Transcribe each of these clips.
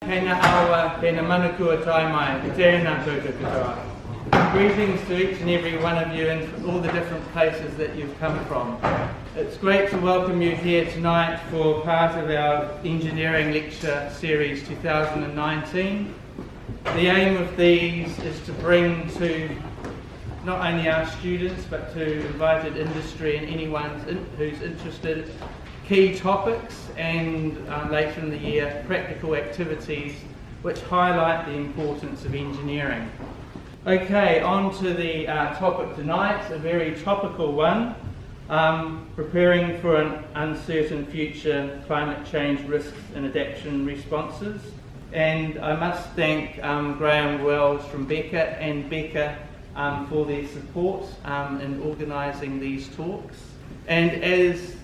Tēnā awa, tēnā manukua tai mai, tēnā koutou katoa. Greetings to each and every one of you in all the different places that you've come from. It's great to welcome you here tonight for part of our Engineering Lecture Series 2019. The aim of these is to bring to not only our students but to invited industry and anyone who's interested key topics and later in the year practical activities which highlight the importance of engineering. Okay, on to the topic tonight, a very topical one, preparing for an uncertain future, climate change risks and adaptation responses. And I must thank Graham Wells from Beca and Beca for their support in organising these talks. And as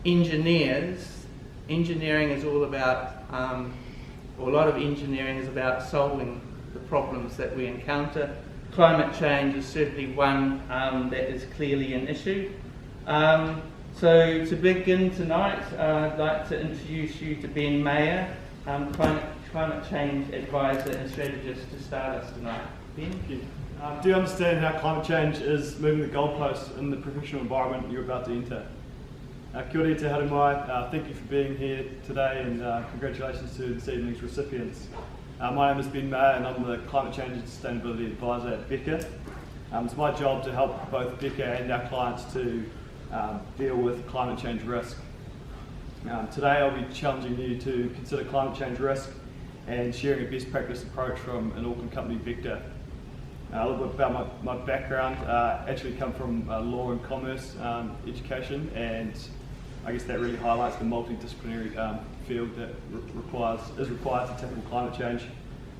engineers, engineering is all about, or a lot of engineering is about solving the problems that we encounter. Climate change is certainly one that is clearly an issue. So to begin tonight, I'd like to introduce you to Ben Mayer, Climate Change Advisor and Strategist to start us tonight. Ben? Thank you. Do you understand how climate change is moving the goalposts in the professional environment you're about to enter? Kia ora te haere mai. Thank you for being here today and congratulations to this evening's recipients. My name is Ben Mayer and I'm the Climate Change and Sustainability Advisor at Beca. It's my job to help both Beca and our clients to deal with climate change risk. Today I'll be challenging you to consider climate change risk and sharing a best practice approach from an Auckland company, Beca. A little bit about my background. Actually come from law and commerce education, and I guess that really highlights the multidisciplinary field that is required to tackle climate change.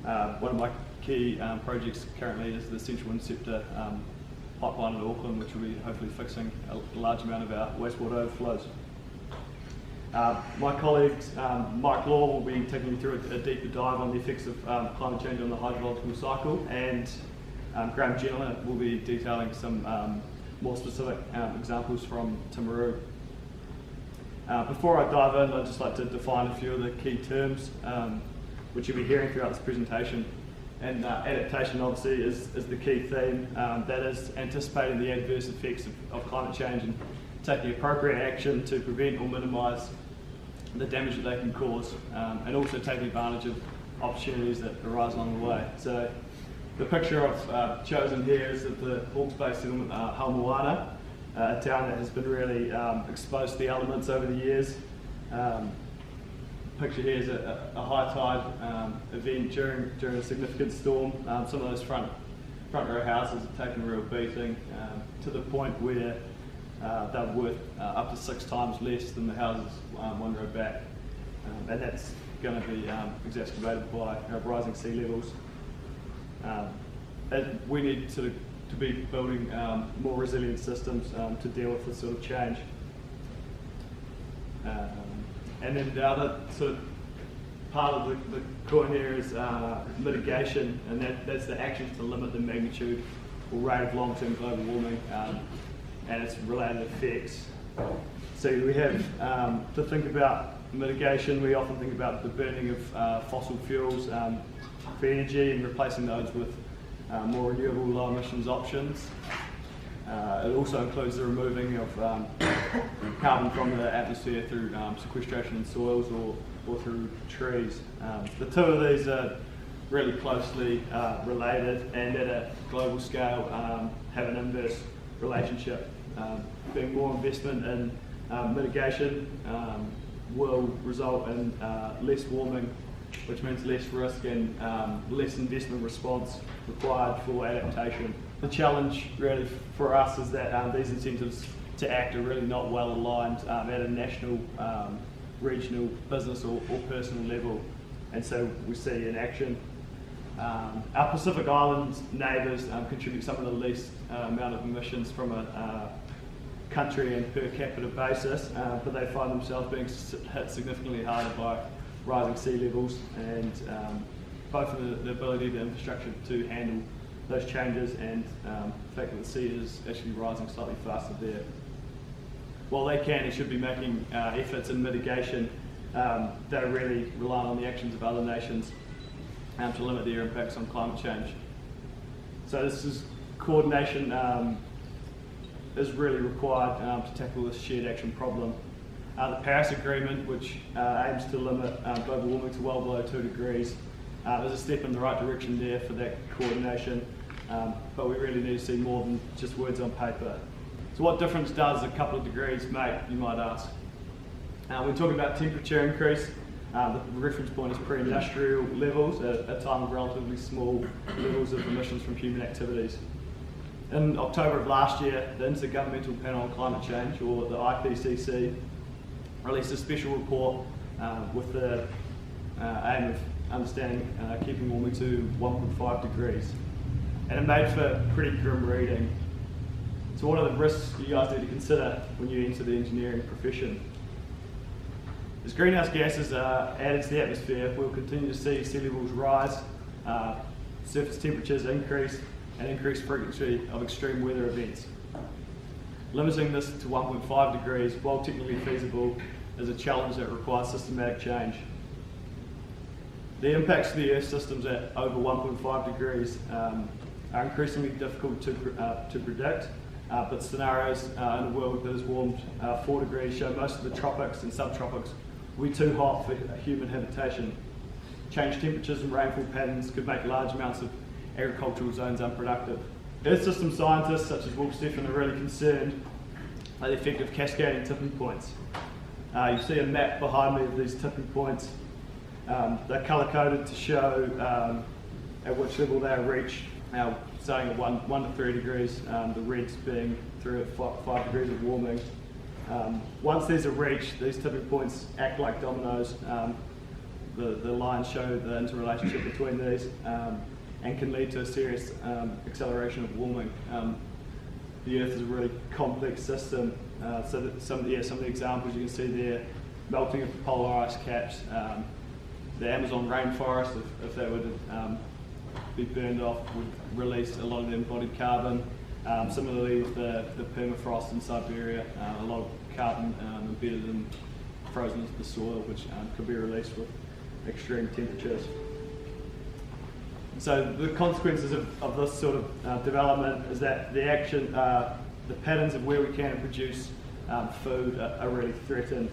One of my key projects currently is the Central Interceptor pipeline in Auckland, which will be hopefully fixing a large amount of our wastewater overflows. My colleagues, Mike Law, will be taking you through a deeper dive on the effects of climate change on the hydrological cycle, and Graham Jenner will be detailing some more specific examples from Timaru. Before I dive in, I'd just like to define a few of the key terms which you'll be hearing throughout this presentation. And adaptation obviously is the key theme, that is anticipating the adverse effects of climate change and taking appropriate action to prevent or minimise the damage that they can cause, and also taking advantage of opportunities that arise along the way. So the picture I've chosen here is of the Hawke's Bay settlement, Halmoana, a town that has been really exposed to the elements over the years. Picture here is a high tide event during a significant storm. Some of those front row houses have taken a real beating to the point where they're worth up to 6 times less than the houses 1 row back, and that's going to be exacerbated by rising sea levels. And we need to be building more resilient systems to deal with this sort of change. And then the other sort of part of the coin here is mitigation, and that's the actions to limit the magnitude or rate of long-term global warming and its related effects. So we have, to think about mitigation, we often think about the burning of fossil fuels for energy and replacing those with more renewable low emissions options. It also includes the removing of carbon from the atmosphere through sequestration in soils or through trees. The two of these are really closely related and at a global scale have an inverse relationship. Being more investment in mitigation will result in less warming, which means less risk and less investment response required for adaptation. The challenge really for us is that these incentives to act are really not well aligned at a national, regional, business or personal level, and so we see in action. Our Pacific Islands neighbours contribute some of the least amount of emissions from a country and per capita basis, but they find themselves being hit significantly harder by rising sea levels and both the ability of the infrastructure to handle those changes and the fact that the sea is actually rising slightly faster there. While they can and should be making efforts in mitigation, that are really relying on the actions of other nations to limit their impacts on climate change. So this is coordination is really required to tackle this shared action problem. The Paris Agreement, which aims to limit global warming to well below 2 degrees, is a step in the right direction there for that coordination, but we really need to see more than just words on paper. So what difference does a couple of degrees make, you might ask? We're talking about temperature increase. The reference point is pre-industrial levels, at a time of relatively small levels of emissions from human activities. In October of last year, the Intergovernmental Panel on Climate Change, or the IPCC, released a special report with the aim of understanding keeping warming to 1.5 degrees. And it made for pretty grim reading. So what are the risks you guys need to consider when you enter the engineering profession? As greenhouse gases are added to the atmosphere, we'll continue to see sea levels rise, surface temperatures increase, and increased frequency of extreme weather events. Limiting this to 1.5 degrees, while technically feasible, is a challenge that requires systematic change. The impacts to the Earth systems at over 1.5 degrees are increasingly difficult to predict, but scenarios in a world that has warmed 4 degrees show most of the tropics and subtropics will be too hot for human habitation. Changed temperatures and rainfall patterns could make large amounts of agricultural zones unproductive. Earth system scientists such as Wolf Stephen are really concerned by the effect of cascading tipping points. You see a map behind me of these tipping points. They're colour-coded to show at which level they are reached, starting at 1 to 3 degrees, the reds being 3 to 5 degrees of warming. Once these are reached, these tipping points act like dominoes. The lines show the interrelationship between these and can lead to a serious acceleration of warming. The Earth is a really complex system, so that some of the examples you can see there: melting of the polar ice caps, the Amazon rainforest, if that were to be burned off, would release a lot of the embodied carbon. Similarly with the permafrost in Siberia, a lot of carbon embedded and frozen into the soil, which could be released with extreme temperatures. So the consequences of this sort of development is that the patterns of where we can produce food are really threatened.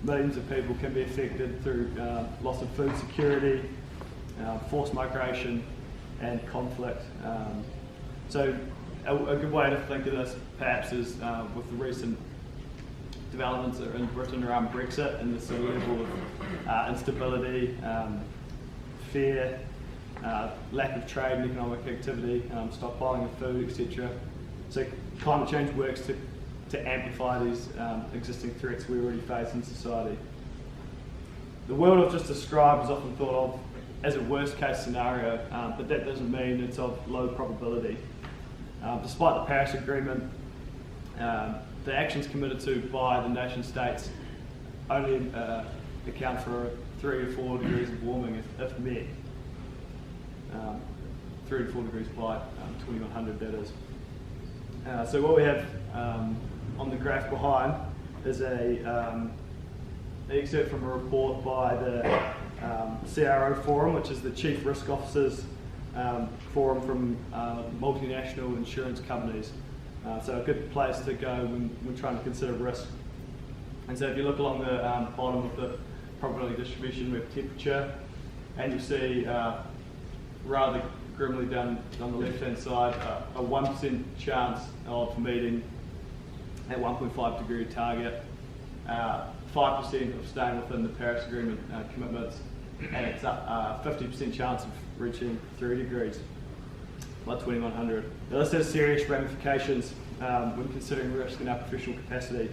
Millions of people can be affected through loss of food security, forced migration, and conflict. So a good way to think of this perhaps is with the recent developments in Britain around Brexit and the sort of level of instability, fear, lack of trade and economic activity, stockpiling of food, etc. So climate change works to amplify these existing threats we already face in society. The world I've just described is often thought of as a worst case scenario, but that doesn't mean it's of low probability. Despite the Paris Agreement, the actions committed to by the nation states only account for 3 to 4 degrees of warming if met. 3 to 4 degrees by 2100, that is. So what we have on the graph behind is an excerpt from a report by the CRO Forum, which is the Chief Risk Officers Forum from multinational insurance companies. So a good place to go when we're trying to consider risk. And so if you look along the bottom of the probability distribution, we have temperature, and you see rather grimly down on the left-hand side a 1% chance of meeting that 1.5 degree target, 5% of staying within the Paris Agreement commitments, and it's a 50% chance of reaching 3 degrees by 2100. Now this has serious ramifications when considering risk in our professional capacity.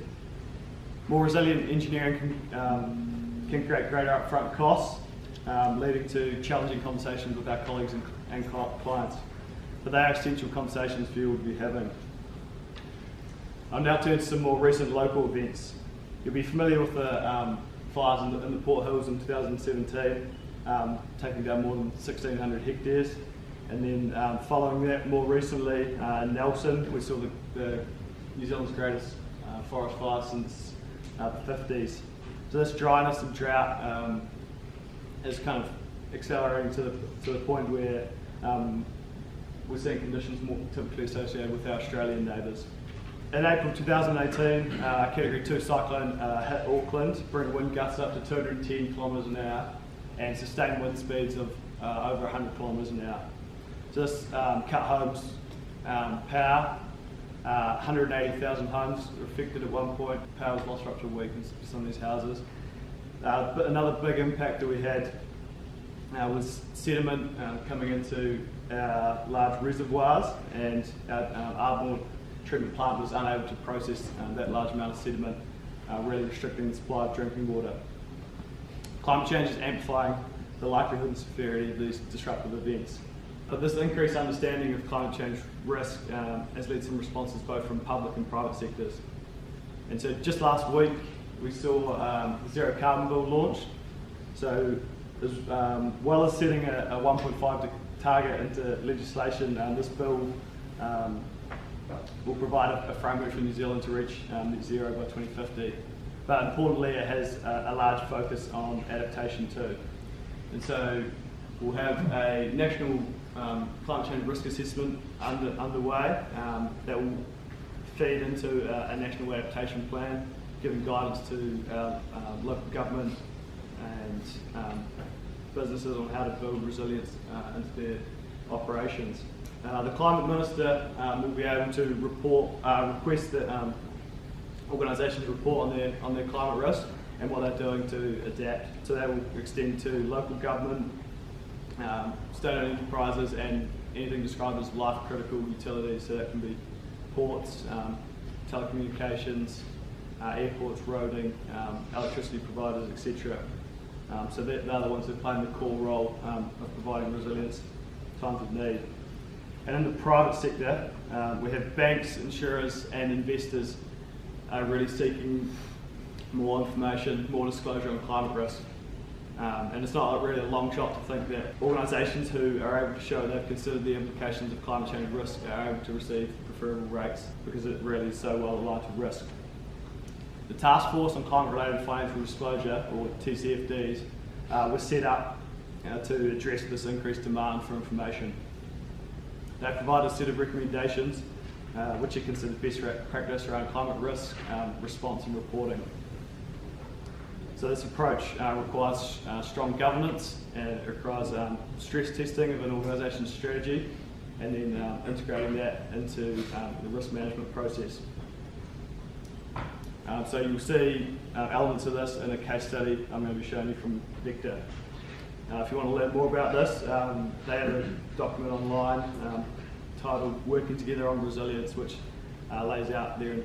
More resilient engineering can create greater upfront costs, leading to challenging conversations with our colleagues and clients. But they are essential conversations for you to be having. I'll now turn to some more recent local events. You'll be familiar with the fires in the Port Hills in 2017, taking down more than 1,600 hectares. And then following that, more recently, in Nelson, we saw the New Zealand's greatest forest fire since the 50s. So this dryness and drought is kind of accelerating to the point where we're seeing conditions more typically associated with our Australian neighbours. In April 2018, Category 2 cyclone hit Auckland, bringing wind gusts up to 210 kilometres an hour and sustained wind speeds of over 100 kilometres an hour. So this cut homes power. 180,000 homes were affected at one point. Power was lost for up to a week in some of these houses. But another big impact that we had was sediment coming into our large reservoirs, and our Arbor treatment plant was unable to process that large amount of sediment, really restricting the supply of drinking water. Climate change is amplifying the likelihood and severity of these disruptive events. But this increased understanding of climate change risk has led to some responses both from public and private sectors. And so just last week we saw the Zero Carbon Bill launched. So as well as setting a 1.5 target into legislation, this bill will provide a framework for New Zealand to reach net zero by 2050. But importantly, it has a large focus on adaptation too. And so we'll have a national climate change risk assessment underway that will feed into a national adaptation plan, giving guidance to local government and businesses on how to build resilience into their operations. The Climate Minister will be able to request that organisations report on their climate risk and what they're doing to adapt. So that will extend to local government, state-owned enterprises, and anything described as life-critical utilities. So that can be ports, telecommunications, airports, roading, electricity providers, etc. So they're the ones that play the core role of providing resilience in times of need. And in the private sector, we have banks, insurers, and investors really seeking more information, more disclosure on climate risk. And it's not really a long shot to think that organisations who are able to show they've considered the implications of climate change risk are able to receive preferable rates, because it really is so well aligned to risk. The Task Force on Climate-Related Financial Disclosure, or TCFDs, was set up to address this increased demand for information. They provide a set of recommendations which are considered best practice around climate risk, response and reporting. So this approach requires strong governance, and it requires stress testing of an organisation's strategy, and then integrating that into the risk management process. So you'll see elements of this in a case study I'm going to be showing you from Beca. If you want to learn more about this, they have a document online titled Working Together on Resilience, which lays out their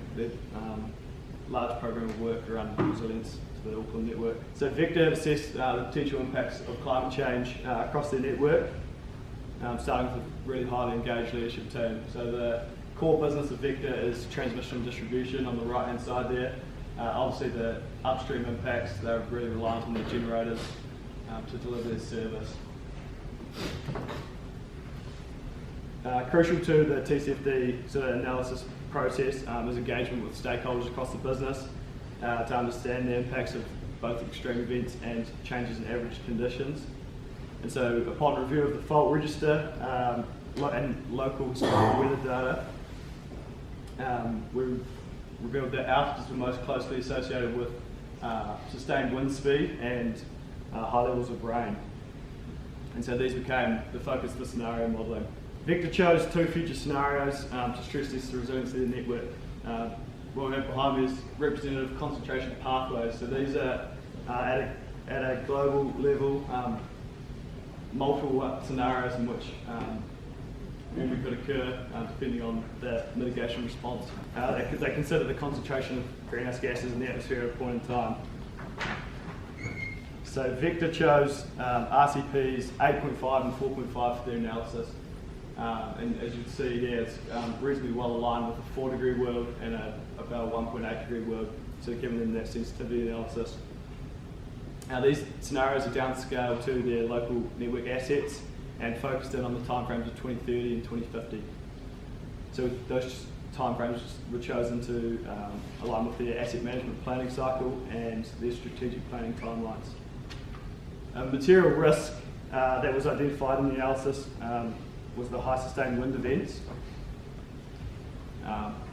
large program of work around resilience to the Auckland network. So Vector have assessed the potential impacts of climate change across their network, starting with a really highly engaged leadership team. So the core business of Vector is transmission and distribution on the right hand side there. Obviously the upstream impacts, they're really reliant on their generators to deliver their service. Crucial to the TCFD sort of analysis process is engagement with stakeholders across the business to understand the impacts of both extreme events and changes in average conditions. And so upon review of the fault register and local historical weather data, we've revealed that outages were most closely associated with sustained wind speed and high levels of rain. And so these became the focus for scenario modelling. Vector chose two future scenarios to stress test the resilience of the network. What we have behind me is representative concentration pathways. So these are at a global level, multiple scenarios in which movement could occur depending on the mitigation response. They consider the concentration of greenhouse gases in the atmosphere at a point in time. So Vector chose RCPs 8.5 and 4.5 for their analysis. And as you can see here, it's reasonably well aligned with a 4-degree world and about a 1.8-degree world, so giving them that sensitivity analysis. Now these scenarios are downscaled to their local network assets and focused in on the timeframes of 2030 and 2050. So with those timeframes were chosen to align with their asset management planning cycle and their strategic planning timelines. Material risk that was identified in the analysis was the high sustained wind events.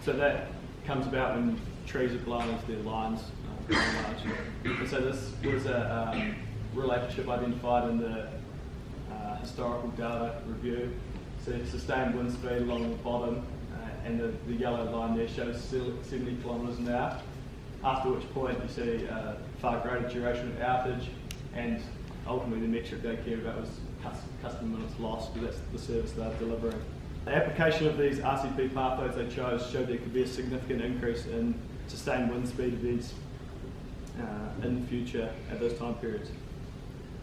So that comes about when trees are blown into their lines very large. And so this was a relationship identified in the historical data review. So sustained wind speed along the bottom, and the yellow line there shows 70 kilometres an hour, after which point you see far greater duration of outage, and ultimately the metric they cared about was customer minutes lost, because that's the service they're delivering. The application of these RCP pathways they chose showed there could be a significant increase in sustained wind speed events in the future at those time periods.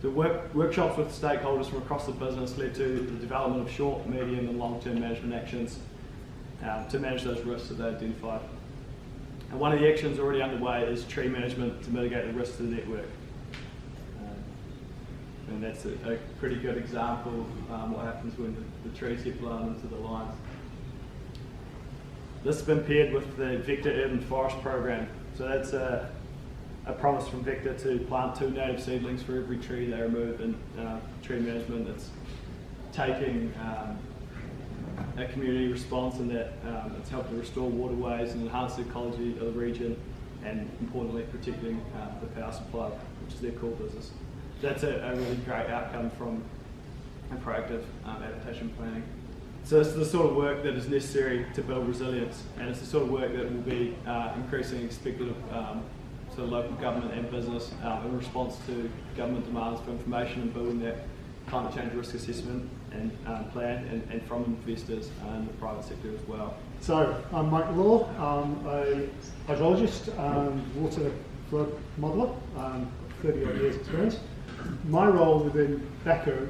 The workshops with stakeholders from across the business led to the development of short, medium and long-term management actions to manage those risks that they identified. And one of the actions already underway is tree management to mitigate the risks to the network. And that's a pretty good example of what happens when the trees get blown into the lines. This has been paired with the Vector Urban Forest Program. So that's a promise from Vector to plant 2 native seedlings for every tree they remove in tree management. It's taking a community response in that it's helping restore waterways and enhance the ecology of the region, and importantly protecting the power supply, which is their core business. That's a really great outcome from a proactive adaptation planning. So it's the sort of work that is necessary to build resilience, and it's the sort of work that will be increasingly expected of sort of local government and business in response to government demands for information and building that climate change risk assessment and plan, and from investors in the private sector as well. So I'm Mike Law, I'm a hydrologist and water flood modeller, 30 odd years experience. My role within Beca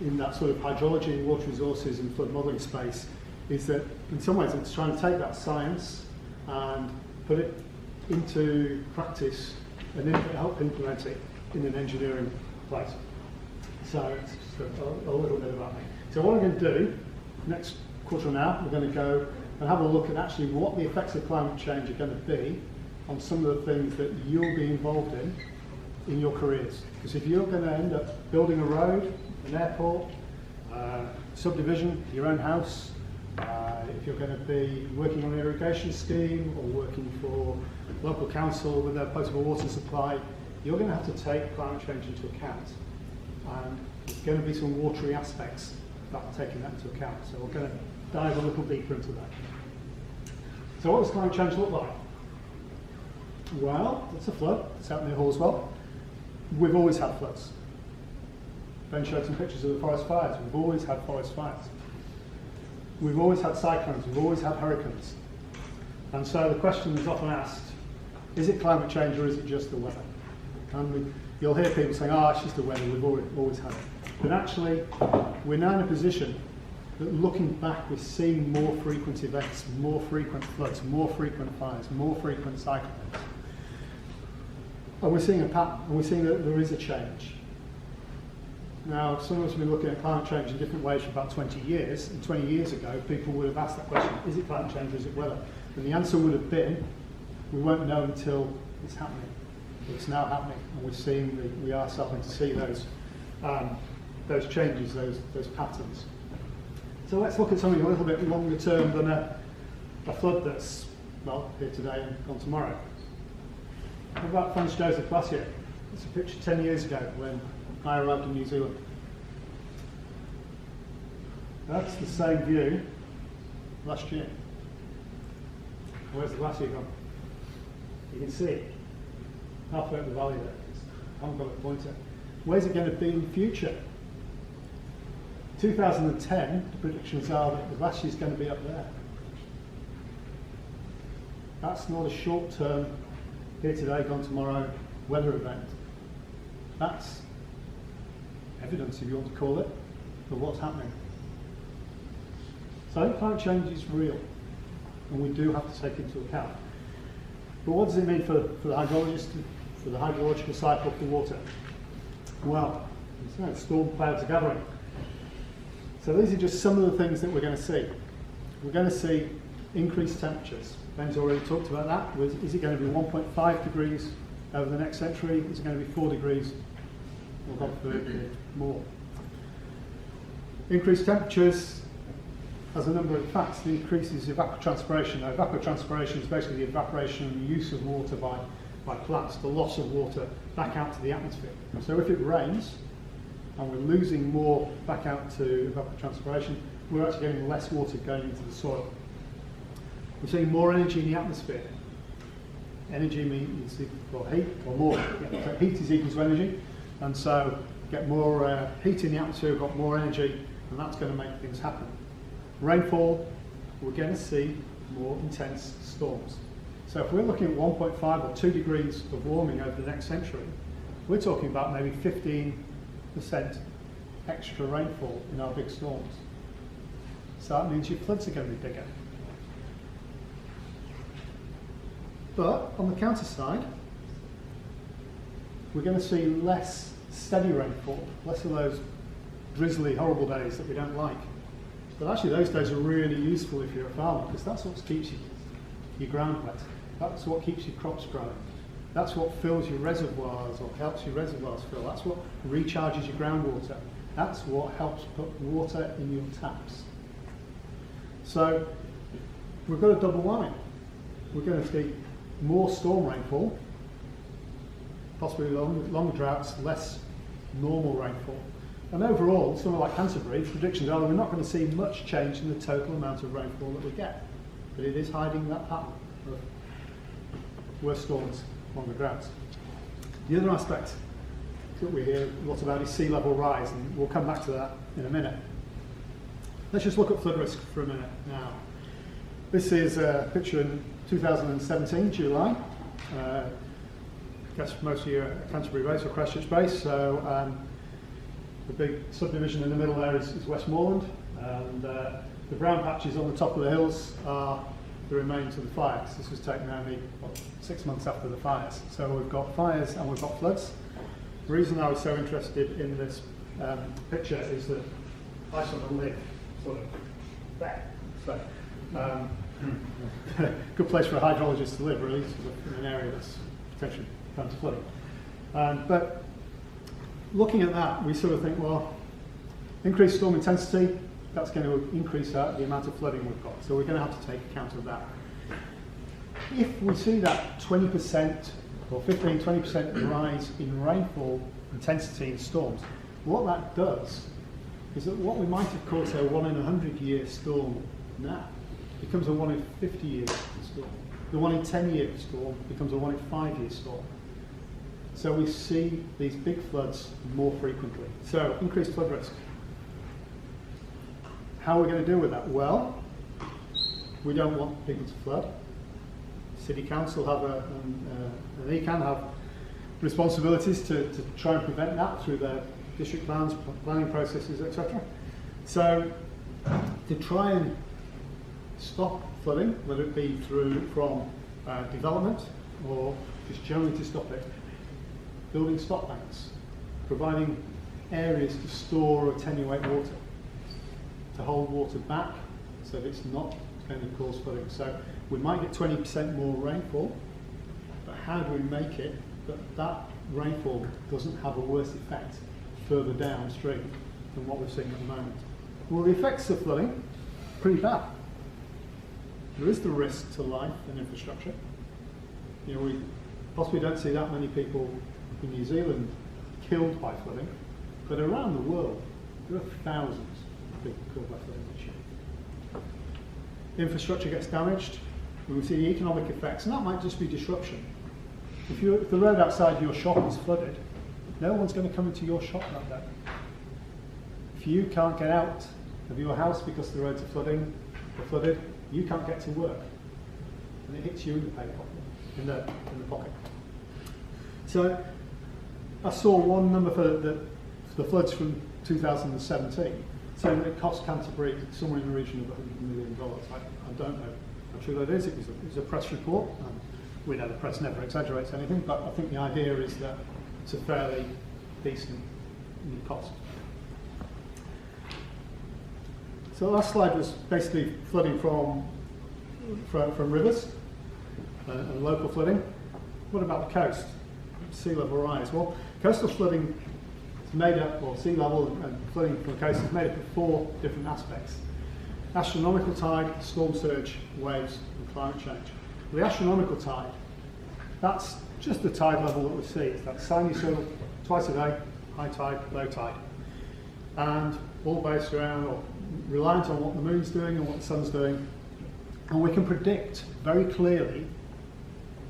in that sort of hydrology, water resources and flood modelling space is that in some ways it's trying to take that science and put it into practice and help implement it in an engineering place. So it's just a little bit about me. So what I'm going to do, next quarter of an hour, we're going to go and have a look at actually what the effects of climate change are going to be on some of the things that you'll be involved in your careers. Because if you're going to end up building a road, an airport, subdivision, your own house, if you're going to be working on an irrigation scheme or working for local council with their potable water supply, you're going to have to take climate change into account. And there's going to be some watery aspects about taking that into account. So we're going to dive a little deeper into that. So what does climate change look like? Well, it's a flood. It's out near Horswell. We've always had floods. Ben showed some pictures of the forest fires. We've always had forest fires. We've always had cyclones. We've always had hurricanes. And so the question is often asked, is it climate change or is it just the weather? And you'll hear people saying, oh, it's just the weather, we've always had it. But actually, we're now in a position that looking back, we're seeing more frequent events, more frequent floods, more frequent fires, more frequent cyclones. And we're seeing a pattern, and we're seeing that there is a change. Now, some of us have been looking at climate change in different ways for about 20 years, and 20 years ago, people would have asked that question, is it climate change or is it weather? And the answer would have been, we won't know until it's happening. It's now happening, and we are starting to see those changes, those patterns. So let's look at something a little bit longer term than a flood that's, well, here today and gone tomorrow. What about Franz Josef Glacier? It's a picture 10 years ago when I arrived in New Zealand. That's the same view last year. Where's the glacier gone? You can see it. Halfway up the valley there. I haven't got a pointer. Where's it going to be in the future? 2010, the predictions are that the glacier is going to be up there. That's not a short-term, here today, gone tomorrow weather event. That's evidence, if you want to call it, of what's happening. So I think climate change is real, and we do have to take it into account. But what does it mean for the hydrologist, for the hydrological cycle for water? Well, storm clouds are gathering. So these are just some of the things that we're going to see. We're going to see increased temperatures. Ben's already talked about that. Is it going to be 1.5 degrees over the next century? Is it going to be 4 degrees? Or God forbid, more? Increased temperatures has a number of effects. It increases evapotranspiration. Now, evapotranspiration is basically the evaporation and the use of water by plants, the loss of water back out to the atmosphere. So if it rains and we're losing more back out to evapotranspiration, we're actually getting less water going into the soil. We're seeing more energy in the atmosphere. Energy means well, heat or more. Yeah, so heat is equal to energy, and so get more heat in the atmosphere, we've got more energy, and that's going to make things happen. Rainfall, we're going to see more intense storms. So if we're looking at 1.5 or 2 degrees of warming over the next century, we're talking about maybe 15% extra rainfall in our big storms. So that means your floods are going to be bigger. But on the counter side, we're going to see less steady rainfall, less of those drizzly, horrible days that we don't like. But actually those days are really useful if you're a farmer, because that's what keeps your ground wet. That's what keeps your crops growing. That's what fills your reservoirs or helps your reservoirs fill. That's what recharges your groundwater. That's what helps put water in your taps. So we've got a double whammy. We're going to see more storm rainfall, possibly longer droughts, less normal rainfall. And overall, somewhere like Canterbury, predictions are that we're not going to see much change in the total amount of rainfall that we get. But it is hiding that pattern of worse storms, longer droughts. The other aspect that we hear a lot about is sea level rise, and we'll come back to that in a minute. Let's just look at flood risk for a minute now. This is a picture in 2017, July. I guess most of you are at Canterbury base or Christchurch base, so the big subdivision in the middle there is Westmoreland, and the brown patches on the top of the hills are the remains of the fires. This was taken only 6 months after the fires. So we've got fires and we've got floods. The reason I was so interested in this picture is that I sort of live sort of there. So, good place for a hydrologist to live, really, sort of in an area that's potentially prone to flooding. But looking at that, we sort of think, well, increased storm intensity, that's going to increase the amount of flooding we've got. So we're going to have to take account of that. If we see that 20% or 15-20% rise in rainfall intensity in storms, what that does is that what we might have called a 1 in 100 year storm now becomes a 1 in 50 year storm. The 1 in 10 year storm becomes a 1 in 5 year storm. So we see these big floods more frequently. So increased flood risk. How are we going to deal with that? Well, we don't want people to flood. City Council have and ECAN have responsibilities to try and prevent that through their district plans, planning processes, etc. So to try and stop flooding, whether it be from development or just generally to stop it, building stop banks, providing areas to store or attenuate water, to hold water back so that it's not going to cause flooding. So we might get 20% more rainfall, but how do we make it that rainfall doesn't have a worse effect further downstream than what we're seeing at the moment? Well, the effects of flooding are pretty bad. There is the risk to life and infrastructure. You know, we possibly don't see that many people in New Zealand killed by flooding, but around the world there are thousands of people killed by flooding each year. Infrastructure gets damaged, we will see the economic effects, and that might just be disruption. If the road outside your shop is flooded, no one's going to come into your shop that day. If you can't get out of your house because the roads are flooded, you can't get to work, and it hits you in the pay pocket, in the pocket. So I saw one number for the floods from 2017, saying that it cost Canterbury somewhere in the region of $100 million. I don't know how true that is. It was a press report. We know the press never exaggerates anything, but I think the idea is that it's a fairly decent cost. So the last slide was basically flooding from from rivers and local flooding. What about the coast? Sea level rise. Well, coastal flooding is made up, or sea level and flooding from the coast is made up of 4 different aspects: astronomical tide, storm surge, waves, and climate change. The astronomical tide, that's just the tide level that we see. It's that sinusoidal, twice a day, high tide, low tide, and all based around or reliant on what the moon's doing and what the sun's doing, and we can predict very clearly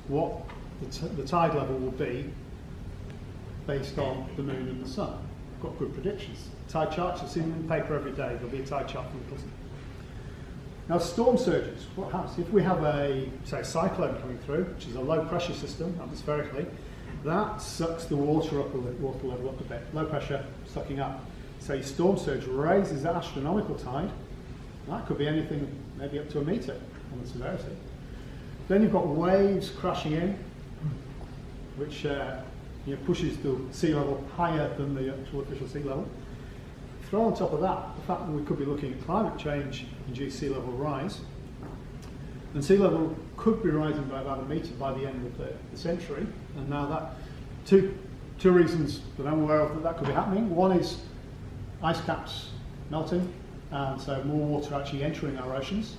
what the tide level will be based on the moon and the sun. We've got good predictions. Tide charts are seen in the paper every day. There'll be a tide chart from the Clifton. Now, storm surges. What happens if we have a, say, cyclone coming through, which is a low pressure system atmospherically? That sucks the water level up a bit. Low pressure sucking up. Say storm surge raises the astronomical tide. That could be anything, maybe up to 1 metre on the severity. Then you've got waves crashing in, which pushes the sea level higher than the actual official sea level. Throw on top of that the fact that we could be looking at climate change induced sea level rise, and sea level could be rising by about 1 metre by the end of the century. And now that two reasons that I'm aware of that could be happening. One is ice caps melting, and so more water actually entering our oceans,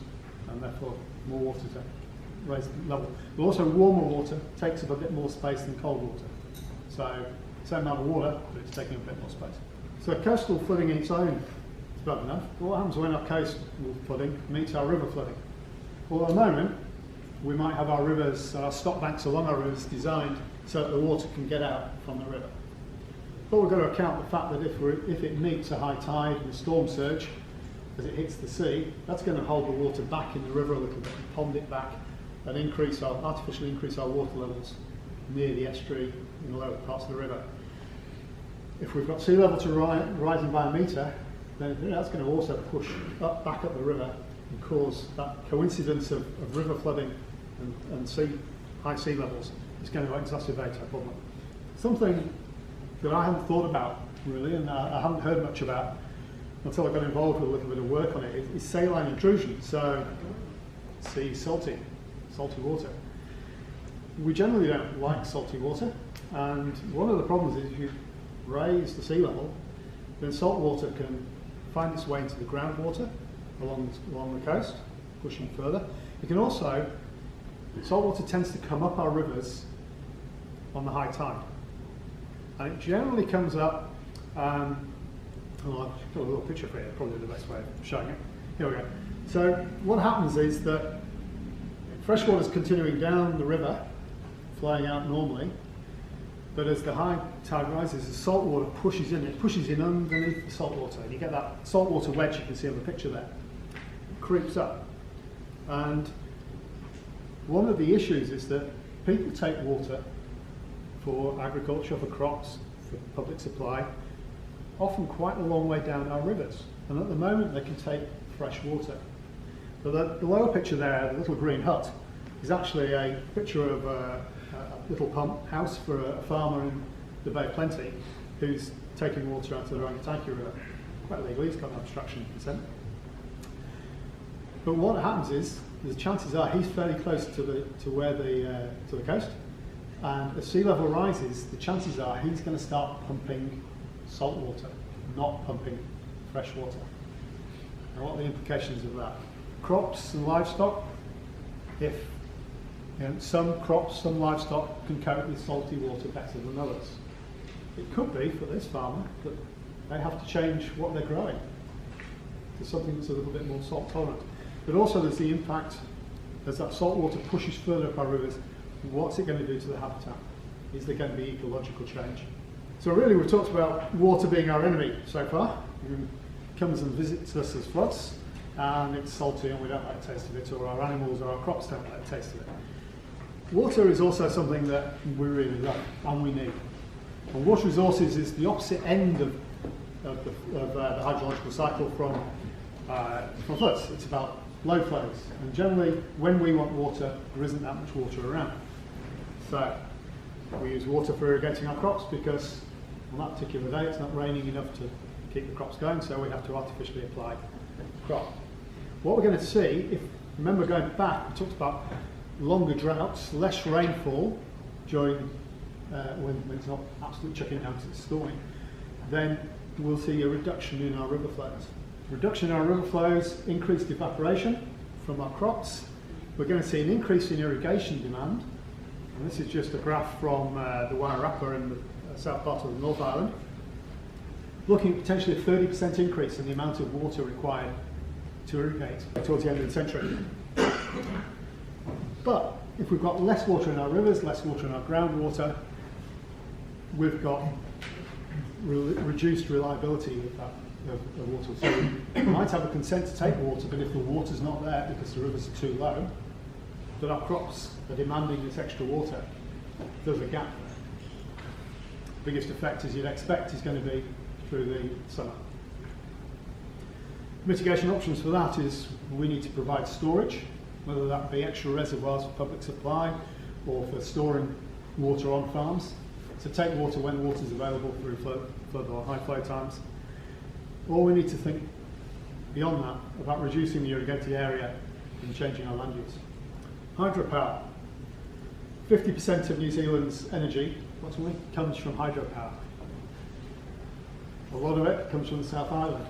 and therefore more water to raise the level. But also warmer water takes up a bit more space than cold water. So same amount of water, but it's taking up a bit more space. So coastal flooding in its own is bad enough. But what happens when our coastal flooding meets our river flooding? Well, at the moment, we might have our rivers, our stop banks along our rivers designed so that the water can get out from the river. But we've got to account the fact that if it meets a high tide and a storm surge as it hits the sea, that's going to hold the water back in the river a little bit and pond it back and artificially increase our water levels near the estuary in the lower parts of the river. If we've got sea level rising by 1 metre, then that's going to also push back up the river and cause that coincidence of river flooding and high sea levels is going to exacerbate our problem. Something that I hadn't thought about really, and I haven't heard much about until I got involved with a little bit of work on it, is saline intrusion. So, sea salty water. We generally don't like salty water, and one of the problems is if you raise the sea level, then salt water can find its way into the groundwater along the coast, pushing further. It can also, salt water tends to come up our rivers on the high tide, and it generally comes up. I've got a little picture for you, probably the best way of showing it. Here we go. So what happens is that fresh water is continuing down the river, flowing out normally, but as the high tide rises, the salt water pushes in. It pushes in underneath the salt water, and you get that salt water wedge you can see on the picture there. It creeps up. And one of the issues is that people take water for agriculture, for crops, for public supply, often quite a long way down our rivers. And at the moment they can take fresh water. But the lower picture there, the little green hut, is actually a picture of a little pump house for a farmer in the Bay of Plenty who's taking water out of the Rangitanki River. Quite legally, he's got an obstruction consent. But what happens is, the chances are he's fairly close to the coast, and as sea level rises, the chances are he's going to start pumping salt water, not pumping fresh water. Now, what are the implications of that? Crops and livestock, if some crops, some livestock can cope with salty water better than others. It could be for this farmer that they have to change what they're growing to something that's a little bit more salt tolerant. But also there's the impact, as that salt water pushes further up our rivers, what's it going to do to the habitat? Is there going to be ecological change? So really we've talked about water being our enemy so far. It comes and visits us as floods, and it's salty and we don't like the taste of it, or our animals or our crops don't like the taste of it. Water is also something that we really love and we need. And water resources is the opposite end of the hydrological cycle from floods. It's about low flows, and generally when we want water there isn't that much water around. So we use water for irrigating our crops because on that particular day it's not raining enough to keep the crops going, so we have to artificially apply the crop. What we're going to see, if remember going back, we talked about longer droughts, less rainfall during when it's not absolutely chucking down because it's storming, then we'll see a reduction in our river flows. Reduction in our river flows, increased evaporation from our crops. We're going to see an increase in irrigation demand. And this is just a graph from the Wairarapa in the south part of the North Island, looking at potentially a 30% increase in the amount of water required to irrigate towards the end of the century. But if we've got less water in our rivers, less water in our groundwater, we've got reduced reliability of water. So we might have a consent to take water, but if the water's not there because the rivers are too low, that our crops are demanding this extra water, there's a gap there. The biggest effect, as you'd expect, is going to be through the summer. Mitigation options for that is we need to provide storage, whether that be extra reservoirs for public supply or for storing water on farms. So take water when water is available through flood or high flow times. Or we need to think beyond that about reducing the irrigated area and changing our land use. Hydropower. 50% of New Zealand's energy, approximately, comes from hydropower. A lot of it comes from the South Island.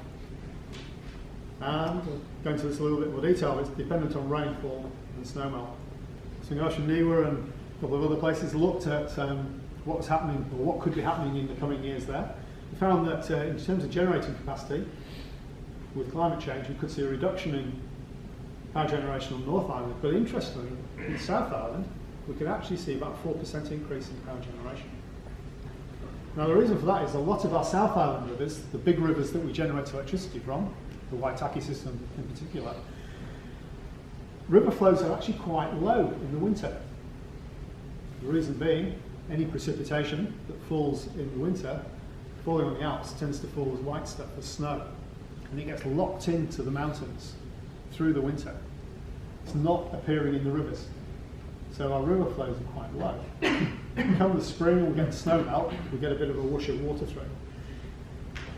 And we'll go into this a little bit more detail, it's dependent on rainfall and snowmelt. So Ngosha Niwa and a couple of other places looked at what was happening, or what could be happening in the coming years there. We found that in terms of generating capacity, with climate change, we could see a reduction in power generation on North Island, but interestingly, in the South Island, we could actually see about a 4% increase in power generation. Now the reason for that is a lot of our South Island rivers, the big rivers that we generate electricity from, the Waitaki system in particular, river flows are actually quite low in the winter. The reason being, any precipitation that falls in the winter, falling on the Alps, tends to fall as white stuff, as snow, and it gets locked into the mountains through the winter. It's not appearing in the rivers. So our river flows are quite low. Come the spring, we get snow melt, we get a bit of a whoosh of water through.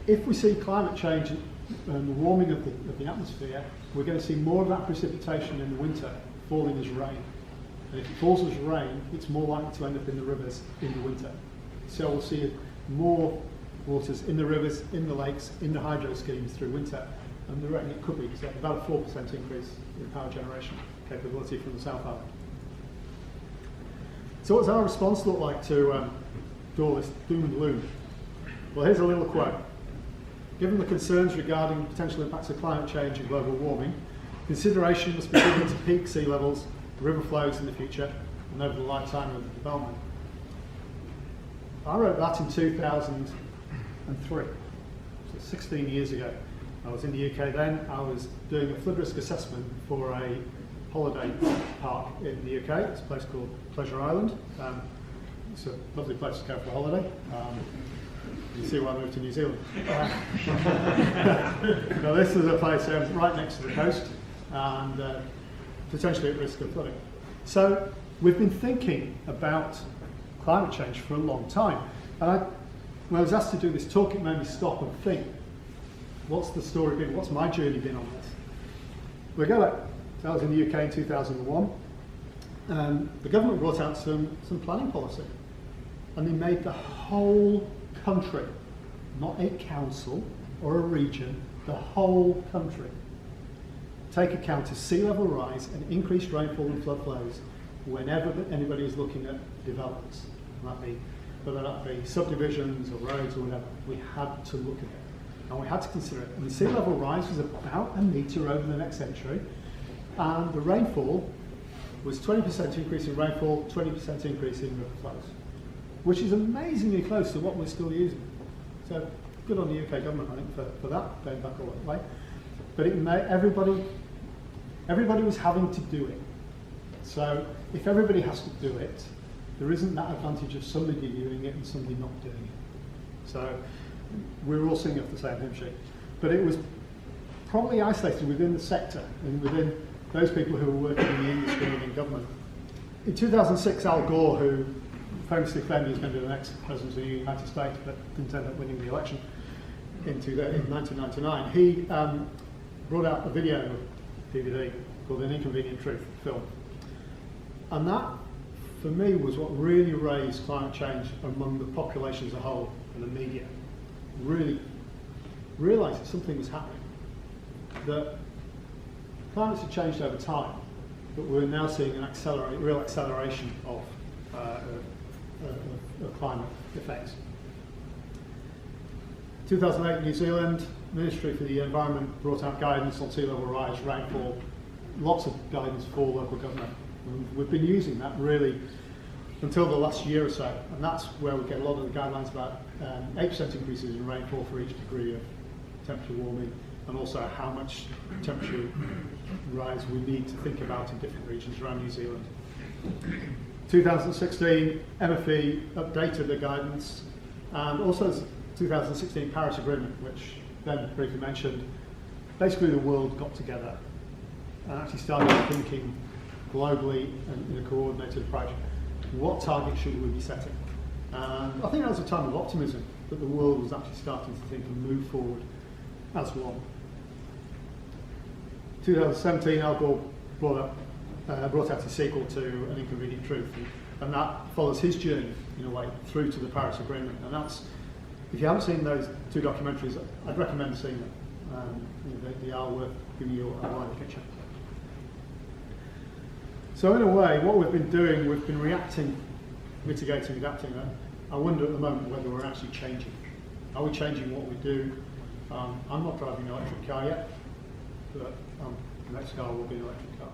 If we see climate change and the warming of the atmosphere, we're going to see more of that precipitation in the winter falling as rain. And if it falls as rain, it's more likely to end up in the rivers in the winter. So we'll see more waters in the rivers, in the lakes, in the hydro schemes through winter. And the reckon it could be about a 4% increase in power generation capability from the South Island. So what's our response look like to all this doom and gloom? Well, here's a little quote. Given the concerns regarding potential impacts of climate change and global warming, consideration must be given to peak sea levels, river flows in the future, and over the lifetime of the development. I wrote that in 2003, so 16 years ago. I was in the UK then. I was doing a flood risk assessment for a holiday park in the UK. It's a place called Pleasure Island. It's a lovely place to go for a holiday. You see why I moved to New Zealand. Now this is a place right next to the coast and potentially at risk of flooding. So we've been thinking about climate change for a long time. And when I was asked to do this talk, it made me stop and think, what's the story been? What's my journey been on this? We go back. I was in the UK in 2001. The government brought out some planning policy. And they made the whole country, not a council or a region, the whole country, take account of sea level rise and increased rainfall and flood flows whenever anybody is looking at developments. Whether that be subdivisions or roads or whatever, we had to look at it. And we had to consider it. And the sea level rise was about a metre over the next century. And the rainfall was 20% increase in rainfall, 20% increase in river flows, which is amazingly close to what we're still using. So good on the UK government, I think, for that, going back all the way. But it made everybody was having to do it. So if everybody has to do it, there isn't that advantage of somebody doing it and somebody not doing it. So we were all singing off the same hymn sheet. But it was probably isolated within the sector and within those people who were working in the industry and in government. In 2006, Al Gore, who famously claimed he was going to be the next president of the United States, but didn't end up winning the election in 1999, he brought out a video DVD called An Inconvenient Truth film. And that, for me, was what really raised climate change among the population as a whole and the media. Really realised that something was happening. That climates had changed over time, but we're now seeing an real acceleration of climate effects. 2008, New Zealand, Ministry for the Environment brought out guidance on sea level rise, rainfall, lots of guidance for local government. And we've been using that really until the last year or so, and that's where we get a lot of the guidelines about 8% increases in rainfall for each degree of temperature warming, and also how much temperature rise we need to think about in different regions around New Zealand. 2016, MFE updated the guidance, and also 2016 Paris Agreement, which Ben briefly mentioned. Basically, the world got together and actually started thinking globally and in a coordinated approach. What target should we be setting? And I think that was a time of optimism, that the world was actually starting to think and move forward as one. 2017, Al Gore brought out a sequel to An Inconvenient Truth, and that follows his journey, in a way, through to the Paris Agreement. And that's, if you haven't seen those two documentaries, I'd recommend seeing them. They are worth giving you a wider picture. So in a way, what we've been doing, we've been reacting, mitigating, adapting. I wonder at the moment whether we're actually changing. Are we changing what we do? I'm not driving an electric car yet, but the next car will be an electric car.